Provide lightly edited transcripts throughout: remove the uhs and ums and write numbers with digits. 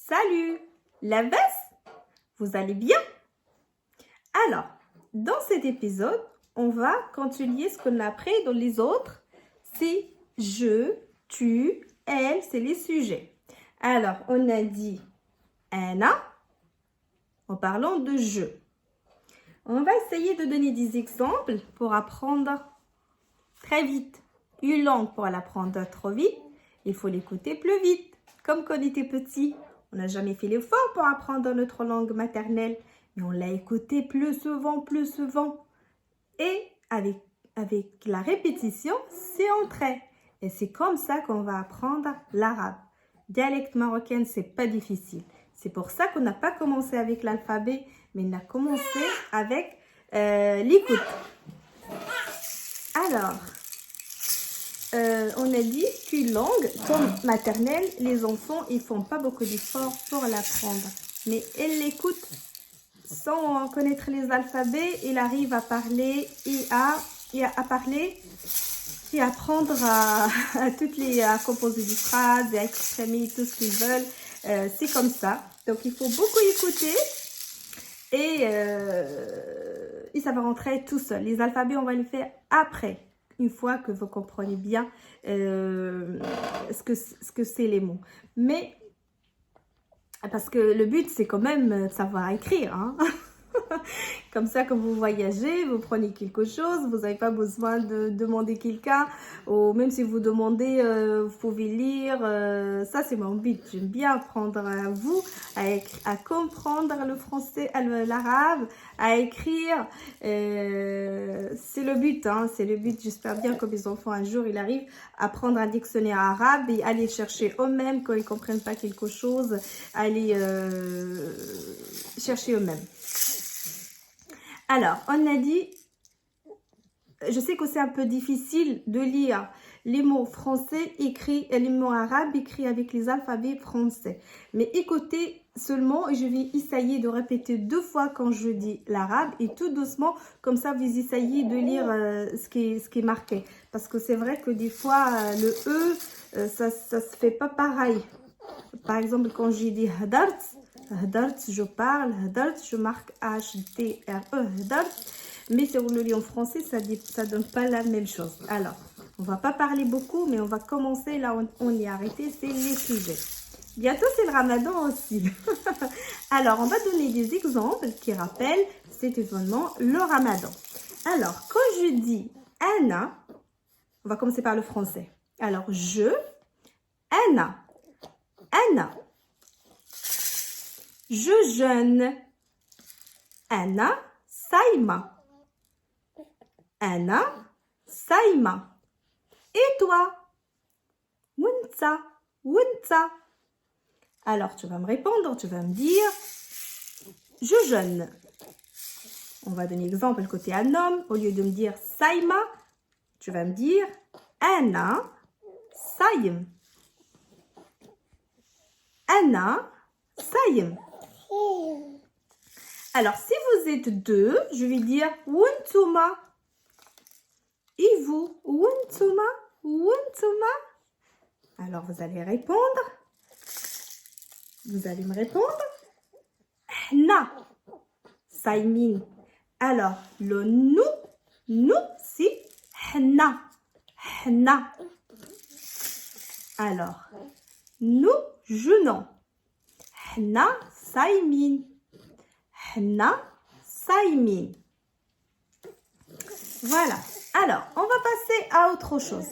Salut, لاباس? Vous allez bien? Alors, dans cet épisode, on va continuer ce qu'on a appris dans les autres. C'est je, tu, elle, c'est les sujets. Alors, on a dit أنا en parlant de je. On va essayer de donner des exemples pour apprendre très vite. Une langue pour l'apprendre trop vite, il faut l'écouter plus vite. Comme quand on était petit, on n'a jamais fait l'effort pour apprendre notre langue maternelle, mais on l'a écouté plus souvent. Et avec la répétition, c'est entré. Et c'est comme ça qu'on va apprendre l'arabe. Dialecte marocain, c'est pas difficile. C'est pour ça qu'on n'a pas commencé avec l'alphabet, mais on a commencé avec l'écoute. Alors, on a dit qu'une langue, comme maternelle, les enfants, ils font pas beaucoup d'efforts pour l'apprendre. Mais ils l'écoutent sans connaître les alphabets. Ils arrivent à parler et à parler et à apprendre à composer des phrases, à exprimer tout ce qu'ils veulent. C'est comme ça. Donc, il faut beaucoup écouter et ça va rentrer tout seul. Les alphabets, on va les faire après. Une fois que vous comprenez bien ce que c'est les mots. Mais, parce que le but, c'est quand même de savoir écrire. Hein. Comme ça, quand vous voyagez, vous prenez quelque chose, vous n'avez pas besoin de demander quelqu'un, ou même si vous demandez, vous pouvez lire. Ça, c'est mon but. J'aime bien apprendre à vous, à comprendre le français, l'arabe, à écrire. C'est le but, hein, c'est le but. J'espère bien que mes enfants, un jour, ils arrivent à prendre un dictionnaire arabe et aller chercher eux-mêmes quand ils ne comprennent pas quelque chose, aller chercher eux-mêmes. Alors, on a dit, je sais que c'est un peu difficile de lire les mots français écrits et les mots arabes écrits avec les alphabets français. Mais écoutez seulement, je vais essayer de répéter 2 fois quand je dis l'arabe et tout doucement, comme ça vous essayez de lire ce qui est marqué. Parce que c'est vrai que des fois, le E, ça se fait pas pareil. Par exemple, quand j'ai dit hadart, hadart, je parle, hadart, je marque H-D-R-E, hadart. Mais si on le lit en français, ça ne donne pas la même chose. Alors, on ne va pas parler beaucoup, mais on va commencer là où on est arrêté, c'est les sujets. Bientôt, c'est le ramadan aussi. Alors, on va donner des exemples qui rappellent cet événement, le ramadan. Alors, quand je dis ana, on va commencer par le français. Alors, je, ana. أنا je jeûne أنا صايمة أنا صايمة et toi وانت alors tu vas me répondre, tu vas me dire je jeûne. On va donner l'exemple côté un homme. Au lieu de me dire صايمة, tu vas me dire أنا صايم أنا صايم. Alors, si vous êtes 2, je vais dire وانتما. Et vous, وانتما. Alors, vous allez répondre. Vous allez me répondre. احنا صايمين. Alors, le nous, c'est احنا. Alors, nous jeûnons. احنا صايمين. Voilà. Alors, on va passer à autre chose.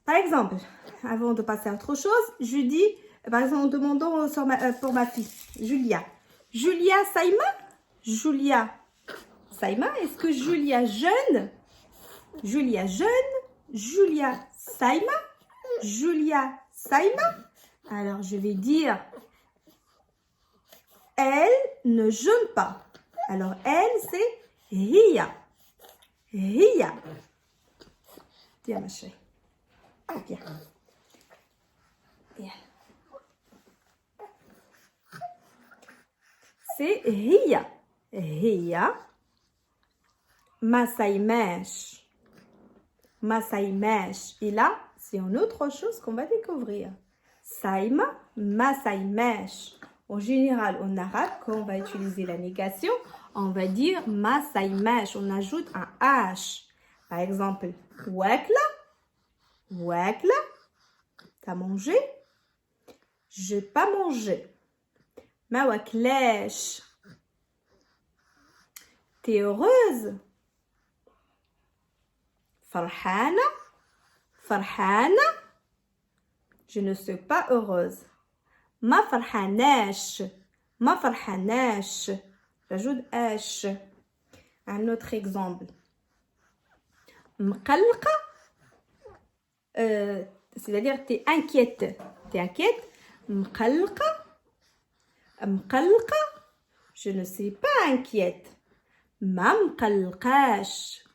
Par exemple, avant de passer à autre chose, je dis, par exemple, en demandant pour ma fille, Julia. Julia صايمة? Julia صايمة? Est-ce que Julia jeûne? Julia jeûne? Julia صايمة? Julia صايمة? Alors, je vais dire, elle ne jeûne pas. Alors, elle, c'est هي. Tiens, ma chérie. Bien. C'est هي. ما صايماش. Et là, c'est une autre chose qu'on va découvrir. saïma, ma saïmèche. En général, en arabe, quand on va utiliser la négation, on va dire ma saïmèche. On ajoute un H. Par exemple, wakla, wakla, t'as mangé? J'ai pas mangé. Ma waklèche. T'es heureuse? Farhana, farhana. Je ne suis pas heureuse. Ma farhanash, ma farhanash. J'ajoute H. Un autre exemple. Mqalqa, c'est-à-dire t'es inquiète. T'es inquiète. Mqalqa, mqalqa. Je ne suis pas inquiète. Ma mqalqash,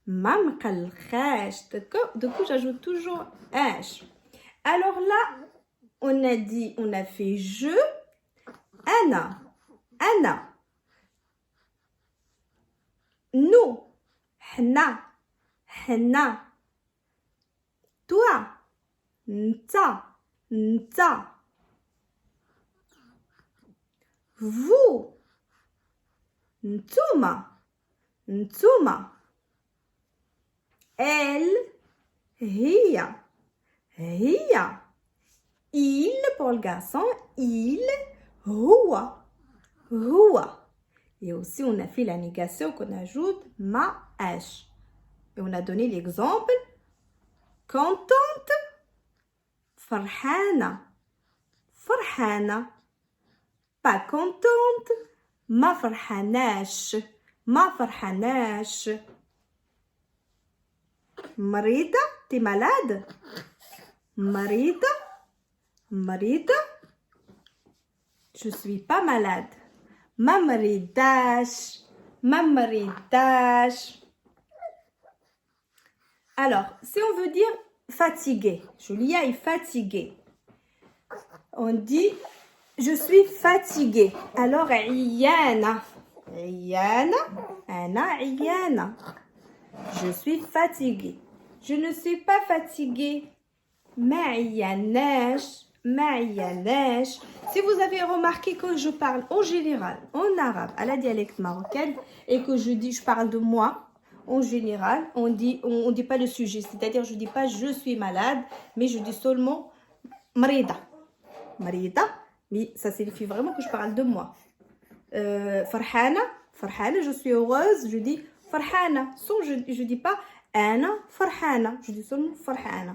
ma mqalqash. Du coup, j'ajoute toujours H. Alors là, on a fait je, ana, ana. Nous, hna, hna. Toi, nta, nta. Vous, ntuma, ntuma. Elle, hiya, hiya. Il pour le garçon, il, huwa, huwa. Et aussi, on a fait la négation qu'on ajoute ma H. Et on a donné l'exemple contente, farhana, farhana. Pas contente, ma farhanash, ma farhanash. Marita, t'es malade? Marita, marita. Je suis pas malade. Ma maridash, ma maridash. Alors, si on veut dire fatigué, Julia est fatiguée. On dit je suis fatiguée. Alors, iyana, iyana, ana iyana. Je suis fatiguée. Je ne suis pas fatiguée. Ma'iyanash, ma'iyanash. Si vous avez remarqué que je parle en général, en arabe, à la dialecte marocaine, et que je parle de moi, en général, on dit pas le sujet. C'est-à-dire, je dis pas je suis malade, mais je dis seulement marida. Marida, mais ça signifie vraiment que je parle de moi. Farhana, farhana, je suis heureuse, je dis farhana. Je dis pas ana farhana, je dis seulement farhana.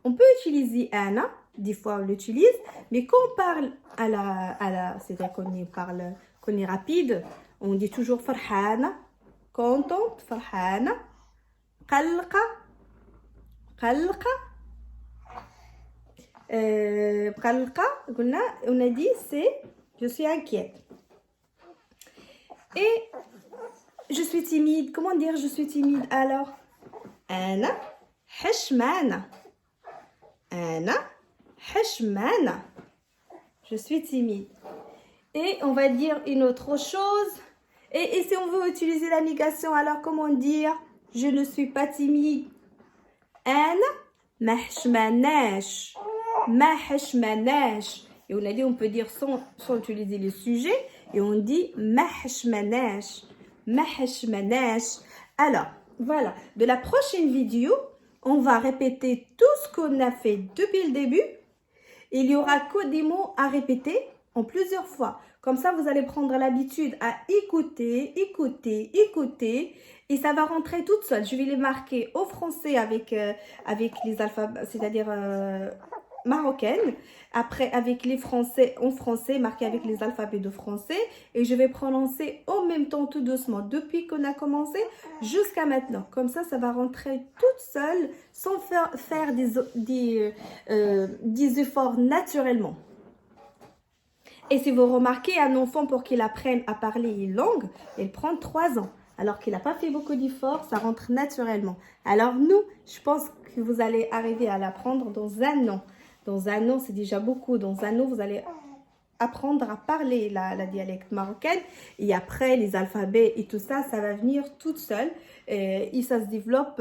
On peut utiliser ana, des fois on l'utilise, mais quand on parle c'est-à-dire qu'on est rapide, on dit toujours farhana, contente, farhana, qalqa, qalqa. qalqa, on a dit c'est je suis inquiète. Et je suis timide. Comment dire je suis timide alors? Ana hashmana. Ana hashmana. Je suis timide. Et on va dire une autre chose. Et si on veut utiliser la négation, alors comment dire je ne suis pas timide? Ana ma hashmanash. Ma hashmanash. Et on a dit on peut dire sans utiliser le sujet. Et on dit ma hashmanash. Ma hashmanash. Alors, voilà. De la prochaine vidéo, on va répéter tout ce qu'on a fait depuis le début. Il y aura que des mots à répéter en plusieurs fois. Comme ça, vous allez prendre l'habitude à écouter, écouter, écouter. Et ça va rentrer toute seule. Je vais les marquer au français avec les alphabets, c'est-à-dire marocaine. Après, avec les français en français, marqué avec les alphabets de français. Et je vais prononcer en même temps tout doucement depuis qu'on a commencé jusqu'à maintenant. Comme ça, ça va rentrer toute seule sans faire des efforts naturellement. Et si vous remarquez, un enfant pour qu'il apprenne à parler une langue, il prend 3 ans. Alors qu'il n'a pas fait beaucoup d'efforts, ça rentre naturellement. Alors nous, je pense que vous allez arriver à l'apprendre dans 1 an. Dans 1 an, c'est déjà beaucoup. Dans 1 an, vous allez apprendre à parler la dialecte marocaine. Et après, les alphabets et tout ça, ça va venir toute seule. Et ça se développe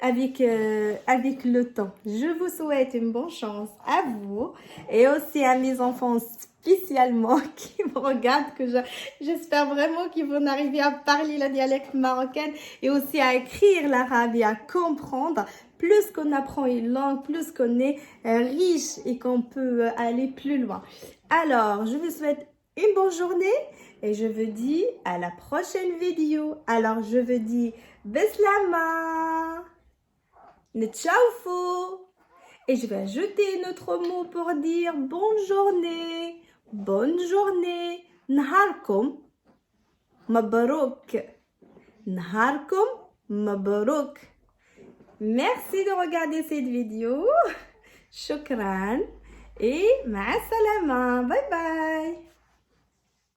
avec le temps. Je vous souhaite une bonne chance à vous et aussi à mes enfants spécialement qui me regardent, que j'espère vraiment qu'ils vont arriver à parler le dialecte marocain et aussi à écrire l'arabe et à comprendre. Plus qu'on apprend une langue, plus qu'on est riche et qu'on peut aller plus loin. Alors, je vous souhaite une bonne journée et je vous dis à la prochaine vidéo. Alors, je vous dis Beslama, Netchaoufou. Et je vais ajouter un autre mot pour dire bonne journée. Bonne journée. Naharkum Mabrouk. Naharkum Mabrouk. Merci de regarder cette vidéo. Shukran. Et ma salama. Bye bye.